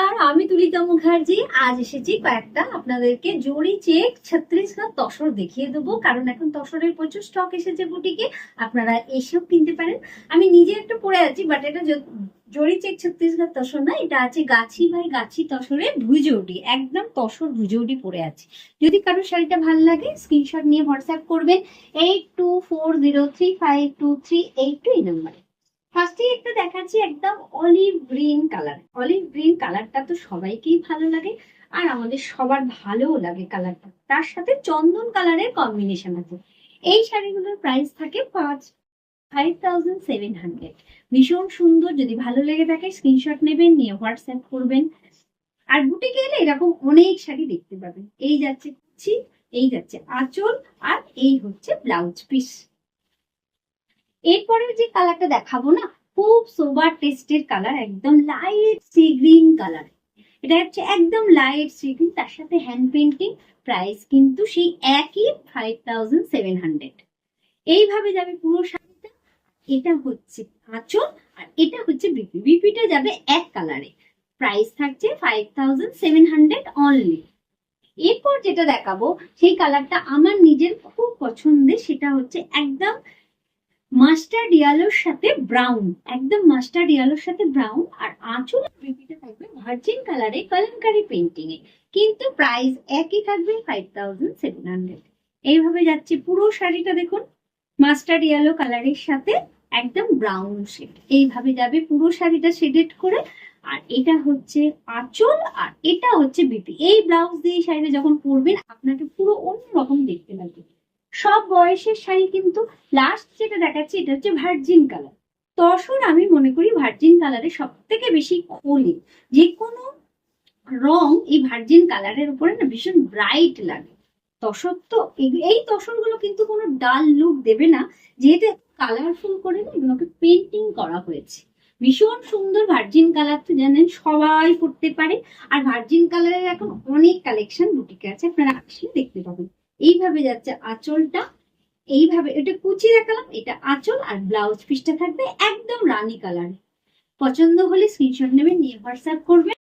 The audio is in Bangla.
নমস্কার, আমি তুলিকা মুখার্জি। আজ এসেছি কয়েকটা আপনাদেরকে জরি চেক 36 হাত তসর দেখিয়ে দেবো, কারণ এখন তসরের প্রচুর স্টক এসেছে বুটিকে, আপনারা এসেও কিনতে পারেন। আমি নিজে একটু পরে আছি, বাট এটা জরি চেক 36 হাত তসর না, এটা আছে গাছি ভাই গাছি তসরের ভুজৌটি, একদম তসর ভুজৌটি পরে আছে। যদি কারো শাড়িটা ভালো লাগে স্ক্রিনশট নিয়ে হোয়াটসঅ্যাপ করবেন 8240352382 এই নাম্বারে। ফার্স্টে একটা দেখাচ্ছি একদম olive green colour. Olive green কালারটা তো সবাইকেই ভালো লাগে, আর আমাদের সবার ভালোও লাগে কালারটা। তার সাথে চন্দন কালারের কম্বিনেশন আছে। এই শাড়িগুলোর প্রাইস থাকে 5700। ভীষণ সুন্দর, যদি ভালো লেগে থাকে স্ক্রিনশট নেবেন, নিয়ে হোয়াটসঅ্যাপ করবেন। আর বুটিকে এলে এরকম অনেক শাড়ি দেখতে পাবেন। এই যাচ্ছে কুচি, এই যাচ্ছে আঁচল, আর এই হচ্ছে ব্লাউজ পিস। এরপরে যে কালারটা দেখাবো না, খুব সোবার টেস্টের কালার, একদম লাইট সি গ্রিন কালার। এটা হচ্ছে একদম লাইট সি গ্রিন, তার সাথে হ্যান্ড পেন্টিং। প্রাইস কিন্তু সেই একই 5700। এইভাবে যাবে পুরো শাড়িটা। এটা হচ্ছে আঁচল, আর এটা হচ্ছে বিপি। বিপিটা যাবে এক কালারে, প্রাইস থাকছে 5700 অনলি। এরপর যেটা দেখাবো সেই কালারটা আমার নিজের খুব পছন্দের, সেটা হচ্ছে একদম মাস্টার্ড ইয়েলোর সাথে ব্রাউন, একদম মাস্টার্ড ইয়েলোর সাথে ব্রাউন। আর আঁচল বিপিটা থাকবে ভার্জিন কালারে কলমকারি পেন্টিং এ, কিন্তু প্রাইস একই থাকবে 5700। এইভাবে যাচ্ছে পুরো শাড়িটা, দেখুন মাস্টার্ড ইয়েলো কালারের সাথে একদম ব্রাউন শেড। এইভাবে যাবে পুরো শাড়িটা শেডেড করে। আর এটা হচ্ছে আঁচল, আর এটা হচ্ছে বিপি। এই ব্লাউজ দিয়ে শাড়িটা যখন পরবেন আপনাকে পুরো অন্যরকম দেখতে লাগবে। সব বয়সের শাড়ি কিন্তু। লাস্ট যেটা দেখাচ্ছি এটা হচ্ছে ভার্জিন কালার। তসর আমি মনে করি ভার্জিন কালারে সব থেকে বেশি খোলে। যে কোনো রং এই ভার্জিন কালারের উপরে না ভীষণ ব্রাইট লাগে। তসর তো এই তসর গুলো কিন্তু কোনো ডাল লুক দেবে না, যেহেতু কালারফুল করে না এগুলোকে পেন্টিং করা হয়েছে। ভীষণ সুন্দর ভার্জিন কালার, তো জানেন সবাই পরতে পারে। আর ভার্জিন কালারের এখন অনেক কালেকশন বুটিকে আছে, আপনারা আসলে দেখতে পাবেন। এইভাবে যাচ্ছে আঁচলটা, এইভাবে এটা কুচি দেখালাম, এটা আঁচল। আর ব্লাউজ পিসটা থাকবে একদম রানী কালার। পছন্দ হলে স্ক্রিনশট নেবেন, নিয়ে হোয়াটসঅ্যাপ করবেন।